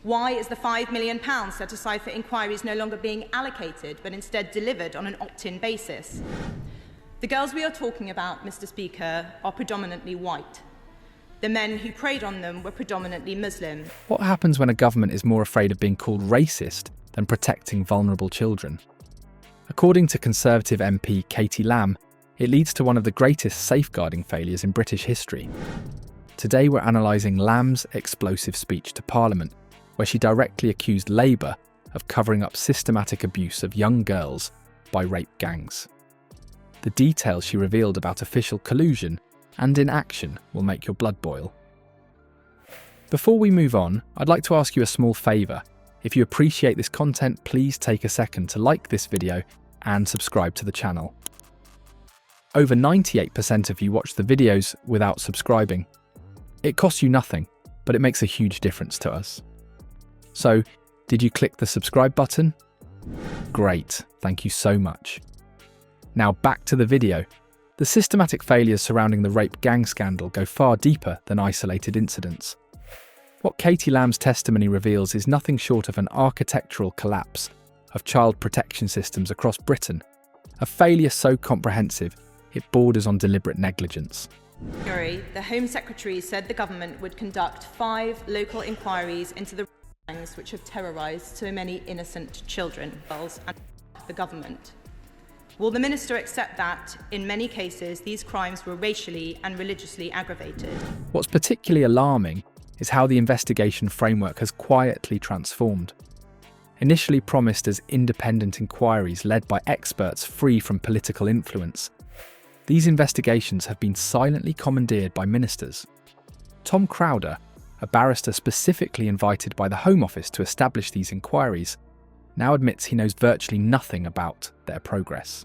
Why is the £5 million set aside for inquiries no longer being allocated, but instead delivered on an opt-in basis? The girls we are talking about, Mr. Speaker, are predominantly white. The men who preyed on them were predominantly Muslim. What happens when a government is more afraid of being called racist than protecting vulnerable children? According to Conservative MP Katie Lamb, it leads to one of the greatest safeguarding failures in British history. Today we're analysing Lamb's explosive speech to Parliament, where she directly accused Labour of covering up systematic abuse of young girls by rape gangs. The details she revealed about official collusion and inaction will make your blood boil. Before we move on, I'd like to ask you a small favour. If you appreciate this content, please take a second to like this video and subscribe to the channel. Over 98% of you watch the videos without subscribing. It costs you nothing, but it makes a huge difference to us. So, did you click the subscribe button? Great, thank you so much. Now back to the video. The systematic failures surrounding the rape gang scandal go far deeper than isolated incidents. What Katie Lamb's testimony reveals is nothing short of an architectural collapse of child protection systems across Britain, a failure so comprehensive it borders on deliberate negligence. The Home Secretary said the government would conduct 5 local inquiries into the gangs which have terrorised so many innocent children, girls, and the government. Will the Minister accept that, in many cases, these crimes were racially and religiously aggravated? What's particularly alarming is how the investigation framework has quietly transformed. Initially promised as independent inquiries led by experts free from political influence, these investigations have been silently commandeered by ministers. Tom Crowder, a barrister specifically invited by the Home Office to establish these inquiries, now admits he knows virtually nothing about their progress.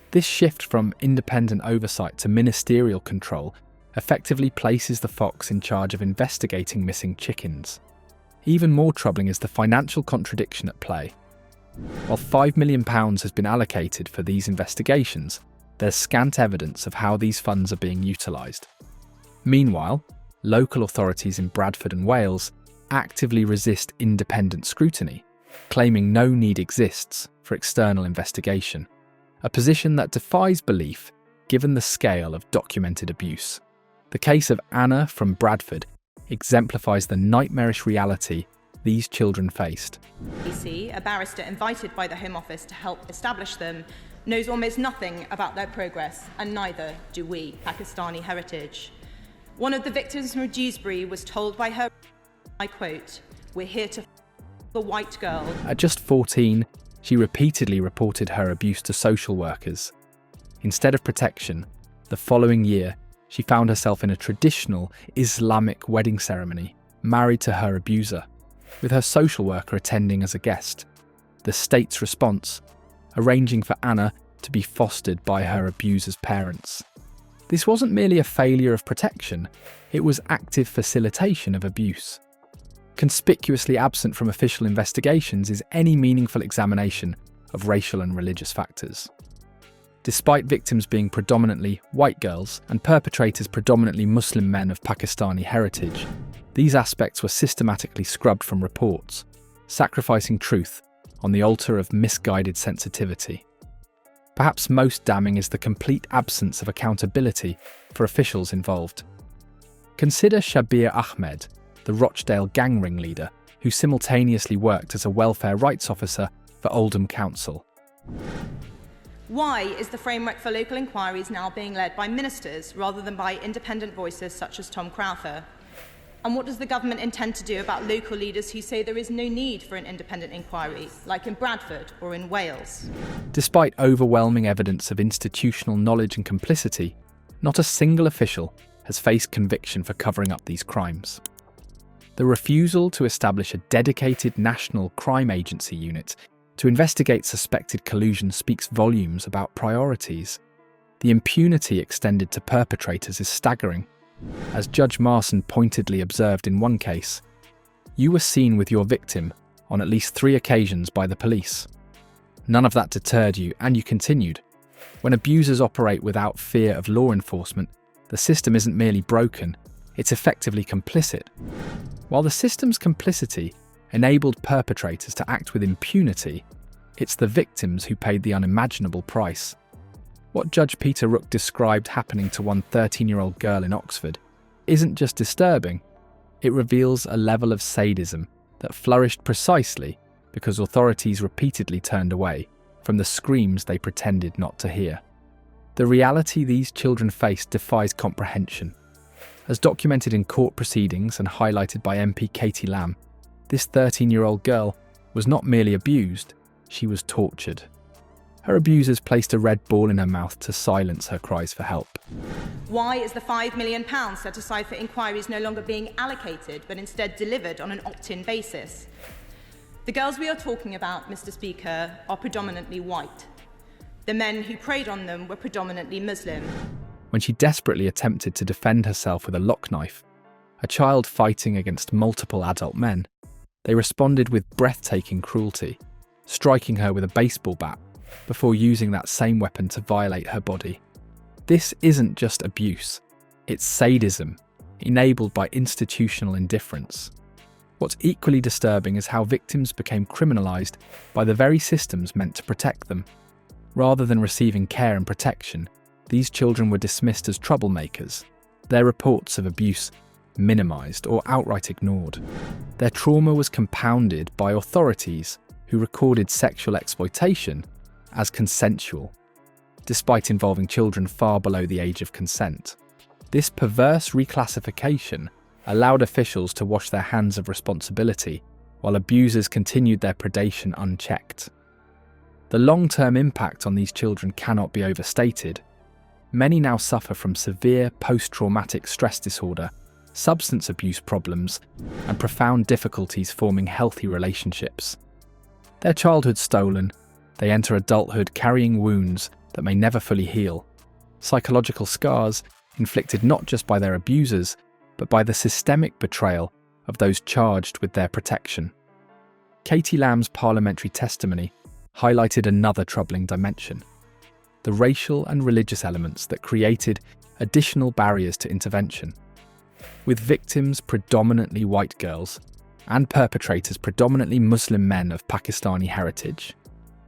This shift from independent oversight to ministerial control effectively places the fox in charge of investigating missing chickens. Even more troubling is the financial contradiction at play. While £5 million has been allocated for these investigations, there's scant evidence of how these funds are being utilised. Meanwhile, local authorities in Bradford and Wales actively resist independent scrutiny, claiming no need exists for external investigation, a position that defies belief given the scale of documented abuse. The case of Anna from Bradford exemplifies the nightmarish reality these children faced. A barrister invited by the Home Office to help establish them knows almost nothing about their progress, and neither do we, Pakistani heritage. One of the victims from Dewsbury was told by her, I quote, "We're here to the white girl." At just 14, she repeatedly reported her abuse to social workers. Instead of protection, the following year, she found herself in a traditional Islamic wedding ceremony, married to her abuser, with her social worker attending as a guest. The state's response, arranging for Anna to be fostered by her abuser's parents. This wasn't merely a failure of protection, it was active facilitation of abuse. Conspicuously absent from official investigations is any meaningful examination of racial and religious factors. Despite victims being predominantly white girls and perpetrators predominantly Muslim men of Pakistani heritage, these aspects were systematically scrubbed from reports, sacrificing truth on the altar of misguided sensitivity. Perhaps most damning is the complete absence of accountability for officials involved. Consider Shabir Ahmed, the Rochdale gang ringleader, who simultaneously worked as a welfare rights officer for Oldham Council. Why is the framework for local inquiries now being led by ministers rather than by independent voices such as Tom Crowther? And what does the government intend to do about local leaders who say there is no need for an independent inquiry, like in Bradford or in Wales? Despite overwhelming evidence of institutional knowledge and complicity, not a single official has faced conviction for covering up these crimes. The refusal to establish a dedicated national crime agency unit to investigate suspected collusion speaks volumes about priorities. The impunity extended to perpetrators is staggering. As Judge Marson pointedly observed in one case, "You were seen with your victim on at least 3 occasions by the police. None of that deterred you, and you continued. When abusers operate without fear of law enforcement, the system isn't merely broken, it's effectively complicit." While the system's complicity enabled perpetrators to act with impunity, it's the victims who paid the unimaginable price. What Judge Peter Rook described happening to one 13-year-old girl in Oxford isn't just disturbing, it reveals a level of sadism that flourished precisely because authorities repeatedly turned away from the screams they pretended not to hear. The reality these children faced defies comprehension. As documented in court proceedings and highlighted by MP Katie Lamb, this 13-year-old girl was not merely abused, she was tortured. Her abusers placed a red ball in her mouth to silence her cries for help. Why is the £5 million set aside for inquiries no longer being allocated, but instead delivered on an opt-in basis? The girls we are talking about, Mr. Speaker, are predominantly white. The men who preyed on them were predominantly Muslim. When she desperately attempted to defend herself with a lock knife, a child fighting against multiple adult men, they responded with breathtaking cruelty, striking her with a baseball bat before using that same weapon to violate her body. This isn't just abuse, it's sadism, enabled by institutional indifference. What's equally disturbing is how victims became criminalised by the very systems meant to protect them. Rather than receiving care and protection, these children were dismissed as troublemakers, their reports of abuse minimised or outright ignored. Their trauma was compounded by authorities who recorded sexual exploitation as consensual, despite involving children far below the age of consent. This perverse reclassification allowed officials to wash their hands of responsibility, while abusers continued their predation unchecked. The long-term impact on these children cannot be overstated. Many now suffer from severe post-traumatic stress disorder, substance abuse problems, and profound difficulties forming healthy relationships. Their childhood stolen, they enter adulthood carrying wounds that may never fully heal, psychological scars inflicted not just by their abusers, but by the systemic betrayal of those charged with their protection. Katie Lamb's parliamentary testimony highlighted another troubling dimension: the racial and religious elements that created additional barriers to intervention. With victims predominantly white girls and perpetrators predominantly Muslim men of Pakistani heritage,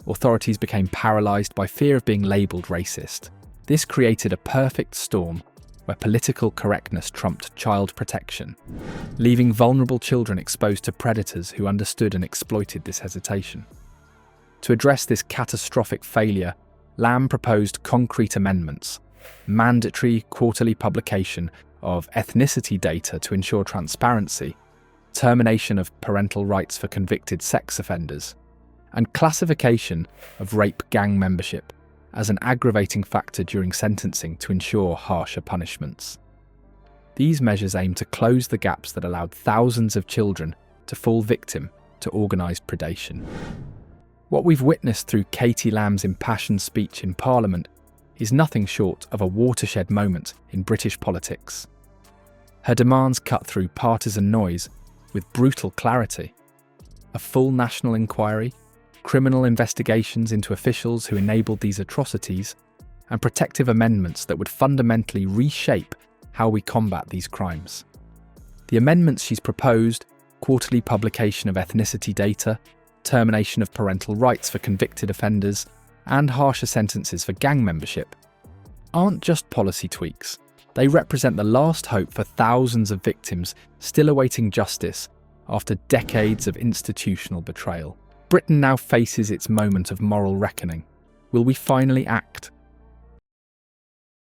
authorities became paralysed by fear of being labelled racist. This created a perfect storm where political correctness trumped child protection, leaving vulnerable children exposed to predators who understood and exploited this hesitation. To address this catastrophic failure, Lamb proposed concrete amendments: mandatory quarterly publication of ethnicity data to ensure transparency, termination of parental rights for convicted sex offenders, and classification of rape gang membership as an aggravating factor during sentencing to ensure harsher punishments. These measures aim to close the gaps that allowed thousands of children to fall victim to organised predation. What we've witnessed through Katie Lamb's impassioned speech in Parliament is nothing short of a watershed moment in British politics. Her demands cut through partisan noise with brutal clarity. A full national inquiry, criminal investigations into officials who enabled these atrocities, and protective amendments that would fundamentally reshape how we combat these crimes. The amendments she's proposed, quarterly publication of ethnicity data, termination of parental rights for convicted offenders, and harsher sentences for gang membership, aren't just policy tweaks. They represent the last hope for thousands of victims still awaiting justice after decades of institutional betrayal. Britain now faces its moment of moral reckoning. Will we finally act?